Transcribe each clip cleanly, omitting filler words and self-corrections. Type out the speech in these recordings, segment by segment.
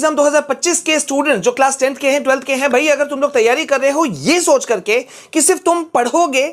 Exam 2025 के student जो class 10th के हैं, 12th के हैं, भाई अगर तुम लोग तैयारी कर रहे हो ये सोच करके कि सिर्फ तुम पढ़ोगे,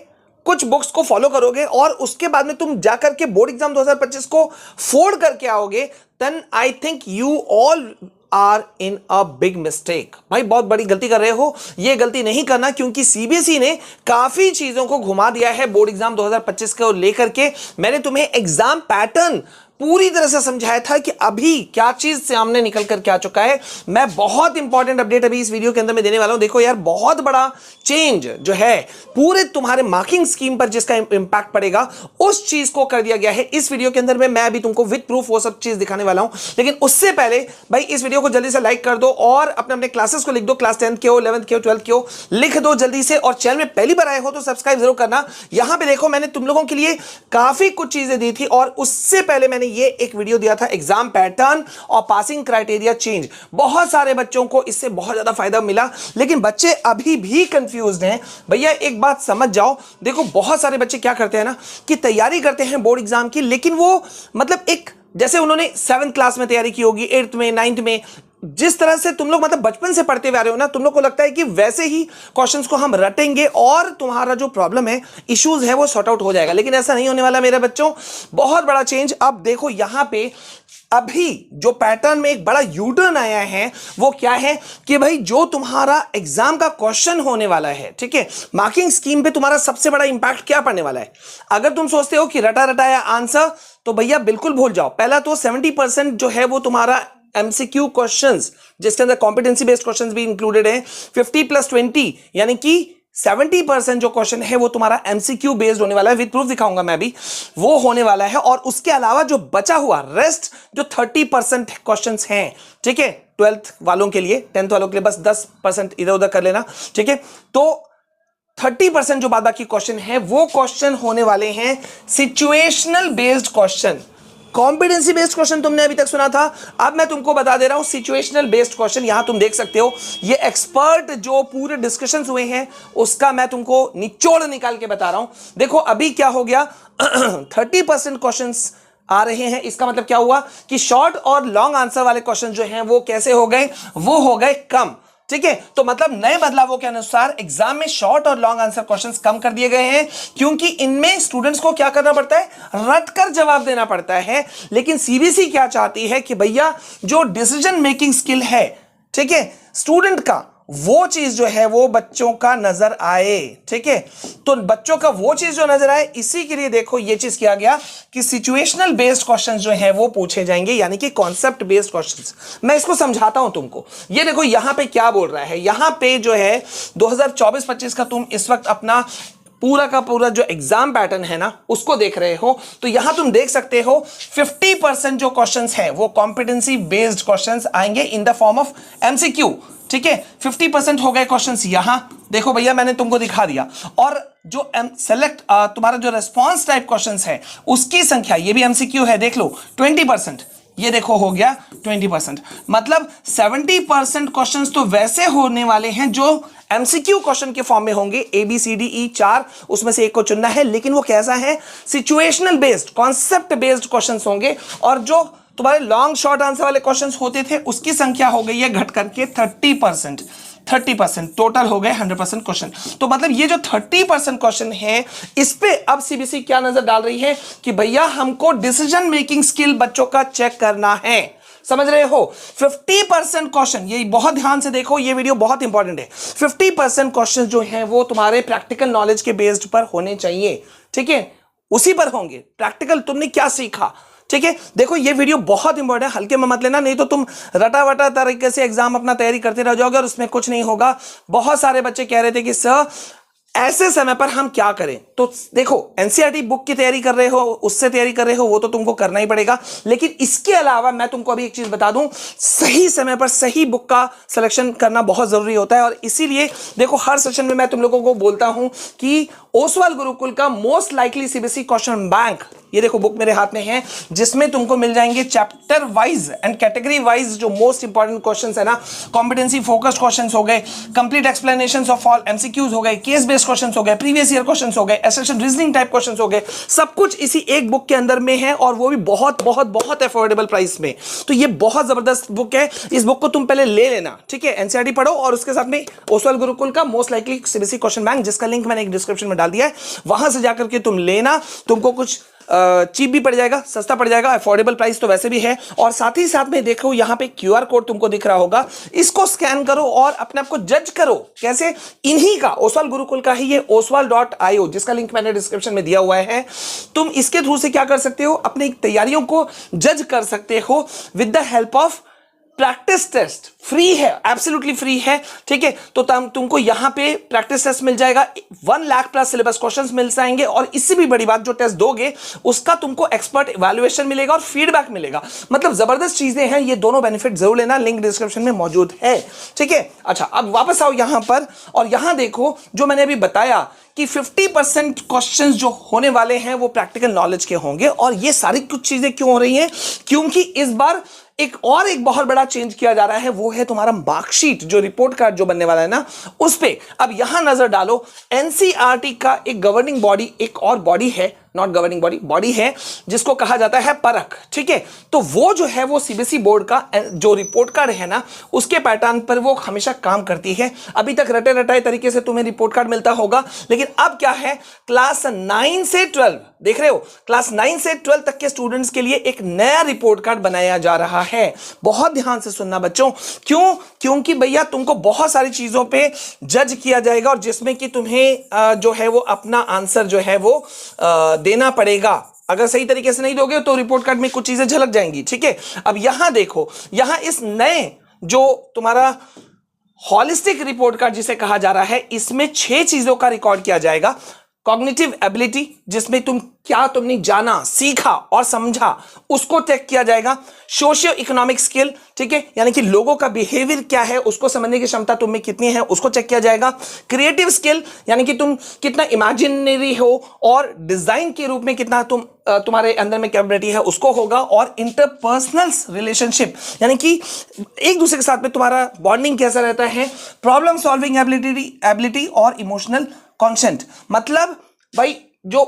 कुछ बुक्स को फॉलो करोगे और उसके बाद में तुम जाकर के बोर्ड एग्जाम 2025 को फोड़ करके आओगे, then I think you all are in a big mistake. भाई बहुत बड़ी गलती कर रहे हो, ये गलती नहीं करना, क्योंकि सीबीएसई ने काफी चीजों को घुमा दिया है बोर्ड एग्जाम 2025 को लेकर के। मैंने तुम्हें एग्जाम पैटर्न पूरी तरह से समझाया था कि अभी क्या चीज सामने निकल करके आ चुका है। मैं बहुत इंपॉर्टेंट अपडेट अभी इस वीडियो के अंदर में देने वाला हूं। देखो यार, बहुत बड़ा चेंज जो है पूरे तुम्हारे मार्किंग स्कीम पर जिसका इंपैक्ट पड़ेगा, उस चीज को कर दिया गया है इस वीडियो के अंदर में। मैं अभी तुमको विद प्रूफ वो सब चीज दिखाने वाला हूं, लेकिन उससे पहले भाई इस वीडियो को जल्दी से लाइक कर दो और अपने अपने क्लासेस को लिख दो। क्लास 10th के हो, 11th के हो, 12th के हो, लिख दो जल्दी से। और चैनल में पहली बार आए हो तो सब्सक्राइब जरूर करना। यहां पे देखो, मैंने तुम लोगों के लिए काफी कुछ चीजें दी थी और उससे पहले मैंने ये एक वीडियो दिया था एग्जाम पैटर्न और पासिंग क्राइटेरिया चेंज। बहुत सारे बच्चों को इससे बहुत ज्यादा फायदा मिला, लेकिन बच्चे अभी भी कंफ्यूज्ड हैं। भैया एक बात समझ जाओ, देखो बहुत सारे बच्चे क्या करते हैं ना कि तैयारी करते हैं बोर्ड एग्जाम की, लेकिन वो मतलब एक जैसे उन्होंने 7th क्लास में तैयारी की होगी, 8th में, 9th में, जिस तरह से तुम लोग मतलब बचपन से पढ़ते हुए आ रहे हो ना, तुम लोग को लगता है कि वैसे ही क्वेश्चंस को हम रटेंगे और तुम्हारा जो प्रॉब्लम है, इश्यूज है, वो सॉर्ट आउट हो जाएगा। लेकिन ऐसा नहीं होने वाला मेरे बच्चों। बहुत बड़ा चेंज। अब देखो यहां पे अभी जो पैटर्न में एक बड़ा यूटर्न आया है वो क्या है कि भाई जो तुम्हारा एग्जाम का क्वेश्चन होने वाला है, ठीक है, मार्किंग स्कीम पे तुम्हारा सबसे बड़ा इंपैक्ट क्या पड़ने वाला है। अगर तुम सोचते हो कि रटा रटाया आंसर, तो भैया बिल्कुल भूल जाओ। पहला तो 70% जो है वो तुम्हारा एमसीक्यू क्वेश्चंस, जिसके अंदर कॉम्पिटेंसी बेस्ड क्वेश्चंस भी इंक्लूडेड है। 50+20 यानी कि 70% जो क्वेश्चन है वो तुम्हारा एमसीक्यू बेस्ड होने वाला है। विद प्रूफ दिखाऊंगा मैं भी, वो होने वाला है। और उसके अलावा जो बचा हुआ रेस्ट जो 30% क्वेश्चंस हैं, ठीक है, 12th वालों के लिए, 10th वालों के लिए बस 10% इधर उधर कर लेना, ठीक है। तो 30% जो बाद बाकी क्वेश्चन है वो क्वेश्चन होने वाले हैं situational based question. Competency based question तुमने अभी तक सुना था, अब मैं तुमको बता दे रहा हूं सिचुएशनल बेस्ड क्वेश्चन। यहां तुम देख सकते हो ये एक्सपर्ट जो पूरे डिस्कशंस हुए हैं उसका मैं तुमको निचोड़ निकाल के बता रहा हूं। देखो अभी क्या हो गया 30% क्वेश्चंस आ रहे हैं। इसका मतलब क्या हुआ कि शॉर्ट और लॉन्ग आंसर वाले क्वेश्चन जो हैं वो कैसे हो गए, वो हो गए कम, ठीक है। तो मतलब नए बदलावों के अनुसार एग्जाम में शॉर्ट और लॉन्ग आंसर क्वेश्चंस कम कर दिए गए हैं, क्योंकि इनमें स्टूडेंट्स को क्या करना पड़ता है, रट कर जवाब देना पड़ता है। लेकिन सीबीएसई क्या चाहती है कि भैया जो डिसीजन मेकिंग स्किल है, ठीक है, स्टूडेंट का, वो चीज जो है वो बच्चों का नजर आए, ठीक है। तो बच्चों का वो चीज जो नजर आए, इसी के लिए देखो ये चीज किया गया कि सिचुएशनल बेस्ड क्वेश्चंस जो है वो पूछे जाएंगे, यानी कि कॉन्सेप्ट बेस्ड क्वेश्चंस। मैं इसको समझाता हूं तुमको। ये देखो यहां पे क्या बोल रहा है, यहां पे जो है 2024-25 का तुम इस वक्त अपना पूरा का पूरा जो एग्जाम पैटर्न है ना उसको देख रहे हो, तो यहां तुम देख सकते हो 50% जो क्वेश्चंस है वो कॉम्पिटेंसी बेस्ड क्वेश्चंस आएंगे in the form of MCQ, ठीक है। 50% हो गए क्वेश्चंस। यहां देखो भैया मैंने तुमको दिखा दिया। और जो सेलेक्ट तुम्हारा जो रेस्पॉन्स टाइप क्वेश्चंस है उसकी संख्या, ये भी एमसीक्यू है, देख लो 20%, ये देखो हो गया 20%। मतलब 70% क्वेश्चंस तो वैसे होने वाले हैं जो एमसीक्यू क्वेश्चन के फॉर्म में होंगे, ABCDE 4, उसमें से एक को चुनना है, लेकिन वो कैसा है, situational based, concept based questions होंगे। और जो तुम्हारे लॉन्ग शॉर्ट आंसर वाले क्वेश्चंस होते थे उसकी संख्या हो गई है घट करके 30%। 30% टोटल हो गए 100% क्वेश्चन। तो मतलब ये जो 30% क्वेश्चन है, इस पे अब सीबीएसई क्या नजर डाल रही है कि भैया हमको डिसीजन मेकिंग स्किल बच्चों का चेक करना है। समझ रहे हो? 50% क्वेश्चन, ये बहुत ध्यान से देखो, ये वीडियो बहुत इंपॉर्टेंट है। 50% क्वेश्चन जो हैं वो तुम्हारे प्रैक्टिकल नॉलेज के बेस्ड पर होने चाहिए, ठीक है, उसी पर होंगे। प्रैक्टिकल तुमने क्या सीखा, ठीक है। देखो ये वीडियो बहुत इंपॉर्टेंट है, हल्के में मत लेना, नहीं तो तुम रटा वटा तरीके से एग्जाम अपना तैयारी करते रह जाओगे और उसमें कुछ नहीं होगा। बहुत सारे बच्चे कह रहे थे कि सर ऐसे समय पर हम क्या करें, तो देखो एनसीईआरटी बुक की तैयारी कर रहे हो, उससे तैयारी कर रहे हो, वो तो तुमको करना ही पड़ेगा। लेकिन इसके अलावा मैं तुमको अभी एक चीज बता दूं, सही समय पर सही बुक का सिलेक्शन करना बहुत जरूरी होता है। और इसीलिए देखो हर सेशन में मैं तुम लोगों को बोलता हूं कि ओसवाल गुरुकुल का most likely CBSE question bank, ये देखो बुक मेरे हाथ में है, जिसमें तुमको मिल जाएंगे chapter wise and category wise जो मोस्ट इंपॉर्टेंट क्वेश्चंस है ना, कॉम्पिटेंसी फोकस्ड क्वेश्चंस हो गए, complete explanations of all MCQs हो गए, केस बेस्ड क्वेश्चंस हो गए, प्रीवियस ईयर क्वेश्चंस हो गए, एसेशन रीजनिंग टाइप क्वेश्चंस हो गए, सब कुछ इसी एक बुक के अंदर में है, और वो भी बहुत बहुत बहुत अफोर्डेबल प्राइस में। तो ये बहुत जबरदस्त बुक है, इस बुक को तुम पहले ले लेना, ठीक है, एनसीईआरटी पढ़ो, और उसके साथ में ओसवाल गुरुकुल का most likely CBSE question bank, जिसका लिंक मैंने एक डिस्क्रिप्शन में डाल दिया है, वहां से जाकर के तुम लेना, तुमको कुछ चीप भी पड़ जाएगा, सस्ता पड़ जाएगा, अफोर्डेबल प्राइस तो वैसे भी है। और साथ ही साथ में देखो यहाँ पे क्यूआर कोड तुमको दिख रहा होगा, इसको स्कैन करो और अपने आप को जज करो। कैसे? इन्हीं का, ओसवाल गुरुकुल का ही ये oswal.io, जिसका लिंक मैंने डिस्क्रिप्शन में दिया हुआ है, तुम इसके थ्रू से क्या कर सकते हो, अपनी तैयारियों को जज कर सकते हो with the help of practice test. Free है, एब्सोल्युटली फ्री है, ठीक है। तो तुमको यहां पे प्रैक्टिस टेस्ट मिल जाएगा, 1 लाख प्लस सिलेबस क्वेश्चंस मिल जाएंगे, और इससे भी बड़ी बात, जो टेस्ट दोगे उसका तुमको एक्सपर्ट इवैल्यूएशन मिलेगा और फीडबैक मिलेगा। मतलब जबरदस्त चीजें हैं, ये दोनों बेनिफिट जरूर लेना, लिंक डिस्क्रिप्शन में मौजूद है, ठीक है। अच्छा, अब वापस आओ यहां पर, और यहां देखो जो मैंने अभी बताया कि 50% क्वेश्चंस जो होने वाले हैं वो प्रैक्टिकल नॉलेज के होंगे। और ये सारी कुछ चीजें क्यों हो रही हैं? क्योंकि इस बार एक बहुत बड़ा चेंज किया जा रहा है, वो है तुम्हारा मार्कशीट, जो रिपोर्ट कार्ड जो बनने वाला है ना, उस पे अब यहां नजर डालो। एनसीईआरटी का एक गवर्निंग बॉडी, एक और बॉडी है, नॉट गवर्निंग बॉडी है, जिसको कहा जाता है परख, ठीक है। तो वो जो है वो सीबीएसई बोर्ड का जो रिपोर्ट कार्ड है ना, उसके पैटर्न पर वो हमेशा काम करती है। अभी तक रटे रटाए तरीके से तुम्हें रिपोर्ट कार्ड मिलता होगा, लेकिन अब क्या है, क्लास 9 से 12, देख रहे हो, क्लास 9 से 12 तक के स्टूडेंट्स के लिए एक नया रिपोर्ट कार्ड बनाया जा रहा है। बहुत ध्यान से सुनना बच्चों, क्यों? क्योंकि भैया तुमको बहुत सारी चीजों पे जज किया जाएगा, और जिसमें कि तुम्हें जो है वो अपना आंसर जो है वो देना पड़ेगा। अगर सही तरीके से नहीं दोगे तो रिपोर्ट कार्ड में कुछ चीजें झलक जाएंगी, ठीक है। अब यहां देखो, यहां इस नए जो तुम्हारा हॉलिस्टिक रिपोर्ट कार्ड जिसे कहा जा रहा है, इसमें 6 चीजों का रिकॉर्ड किया जाएगा। कॉग्निटिव एबिलिटी, जिसमें तुमने जाना, सीखा और समझा, उसको चेक किया जाएगा। सोशियो इकोनॉमिक स्किल, ठीक है, यानी कि लोगों का बिहेवियर क्या है, उसको समझने की क्षमता तुम में कितनी है, उसको चेक किया जाएगा। क्रिएटिव स्किल, यानी कि तुम कितना इमेजिनरी हो और डिजाइन के रूप में कितना तुम्हारे अंदर में कैपेबिलिटी है, उसको होगा। और इंटरपर्सनल रिलेशनशिप, यानी कि एक दूसरे के साथ में तुम्हारा बॉन्डिंग कैसा रहता है। प्रॉब्लम सॉल्विंग एबिलिटी और इमोशनल कॉन्सेंट, मतलब भाई जो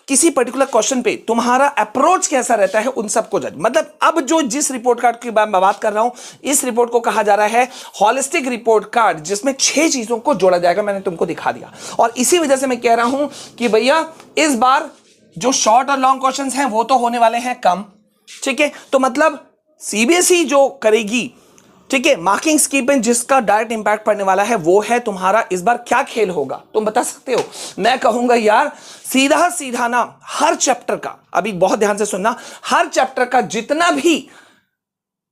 किसी पर्टिकुलर क्वेश्चन पे तुम्हारा अप्रोच कैसा रहता है, उन सबको जज। मतलब अब जो जिस रिपोर्ट कार्ड की मैं बात कर रहा हूं, इस रिपोर्ट को कहा जा रहा है हॉलिस्टिक रिपोर्ट कार्ड, जिसमें 6 चीजों को जोड़ा जाएगा। मैंने तुमको दिखा दिया, और इसी वजह से मैं कह रहा हूं कि भैया इस बार जो शॉर्ट और लॉन्ग क्वेश्चंस हैं वो तो होने वाले हैं कम, ठीक है। तो मतलब सीबीएसई जो करेगी, ठीक है, मार्किंग स्कीम में जिसका डायरेक्ट इंपैक्ट पड़ने वाला है, वो है तुम्हारा इस बार क्या खेल होगा, तुम बता सकते हो? मैं कहूंगा यार सीधा सीधा ना, हर चैप्टर का, अभी बहुत ध्यान से सुनना, हर चैप्टर का जितना भी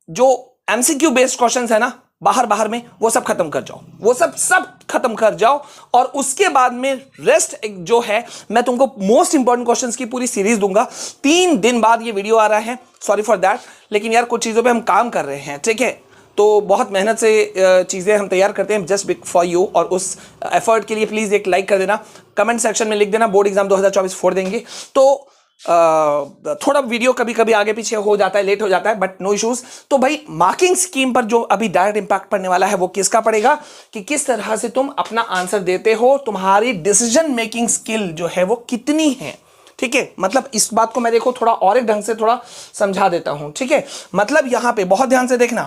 जो एमसीक्यू बेस्ड क्वेश्चंस है ना, बाहर में, वो सब खत्म कर जाओ, वो सब खत्म कर जाओ। और उसके बाद में रेस्ट जो है, मैं तुमको मोस्ट इंपॉर्टेंट क्वेश्चंस की पूरी सीरीज दूंगा। 3 दिन बाद ये वीडियो आ रहा है, सॉरी फॉर दैट, लेकिन यार कुछ चीजों पे हम काम कर रहे हैं, ठीक है। तो बहुत मेहनत से चीज़ें हम तैयार करते हैं जस्ट बिग फॉर यू, और उस एफर्ट के लिए प्लीज़ एक लाइक कर देना, कमेंट सेक्शन में लिख देना बोर्ड एग्जाम 2024 फोड़ देंगे। तो थोड़ा वीडियो कभी कभी आगे पीछे हो जाता है, लेट हो जाता है, बट नो इश्यूज। तो भाई मार्किंग स्कीम पर जो अभी डायरेक्ट इंपैक्ट पड़ने वाला है, वो किसका पड़ेगा कि किस तरह से तुम अपना आंसर देते हो, तुम्हारी डिसीजन मेकिंग स्किल जो है वो कितनी है, ठीक है। मतलब इस बात को मैं देखो थोड़ा और एक ढंग से थोड़ा समझा देता हूं, ठीक है। मतलब यहां पे बहुत ध्यान से देखना।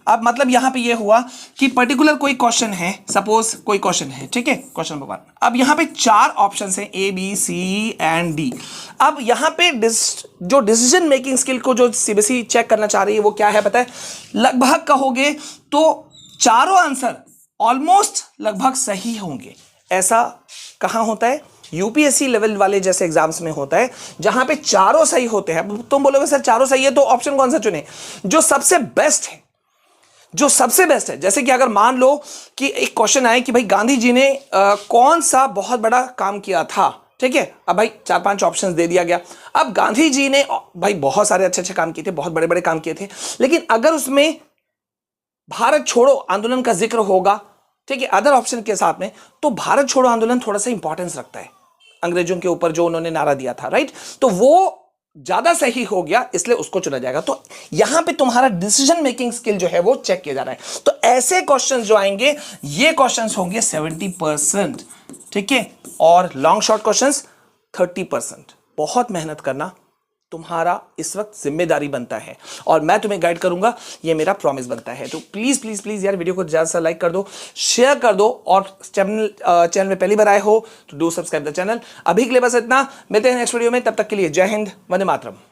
अब मतलब यहां पे ये हुआ कि पर्टिकुलर कोई क्वेश्चन है, सपोज कोई क्वेश्चन है, ठीक है, क्वेश्चन नंबर 1। अब यहां पे 4 ऑप्शंस हैं, A B C and D। अब यहां पे जो डिसीजन मेकिंग स्किल को जो सीबीएसई चेक करना चाह रही है, वो क्या है पता है? लगभग कहोगे तो चारों आंसर ऑलमोस्ट लगभग सही होंगे। ऐसा कहां होता है? यूपीएससी लेवल वाले जैसे एग्जाम्स में होता है, जहां पे चारों सही होते हैं। तुम बोलोगे सर चारों सही है, तो ऑप्शन कौन सा चुने? जो सबसे बेस्ट है, जो सबसे बेस्ट है। जैसे कि अगर मान लो कि एक क्वेश्चन आए कि भाई गांधी जी ने कौन सा बहुत बड़ा काम किया था, ठीक है। अब भाई 4-5 ऑप्शंस दे दिया गया। अब गांधी जी ने भाई बहुत सारे अच्छे काम किए थे, बहुत बड़े बड़े काम किए थे, लेकिन अगर उसमें भारत छोड़ो आंदोलन का जिक्र होगा, ठीक है, अदर ऑप्शन के साथ में, तो भारत छोड़ो आंदोलन थोड़ा सा इंपॉर्टेंस रखता है। अंग्रेजों के ऊपर जो उन्होंने नारा दिया था, राइट? तो वो ज्यादा सही हो गया, इसलिए उसको चुना जाएगा। तो यहां पे तुम्हारा डिसीजन मेकिंग स्किल जो है वो चेक किया जा रहा है। तो ऐसे क्वेश्चंस जो आएंगे, ये क्वेश्चंस होंगे 70%, ठीक है, और लॉन्ग शॉर्ट क्वेश्चंस 30%। बहुत मेहनत करना तुम्हारा इस वक्त जिम्मेदारी बनता है, और मैं तुम्हें गाइड करूंगा, ये मेरा प्रॉमिस बनता है। तो प्लीज प्लीज प्लीज यार, वीडियो को ज्यादा से लाइक कर दो, शेयर कर दो, और चैनल में पहली बार आए हो तो डू सब्सक्राइब द चैनल। अभी के लिए बस इतना, मिलते हैं नेक्स्ट वीडियो में, तब तक के लिए जय हिंद, वंदे मातरम।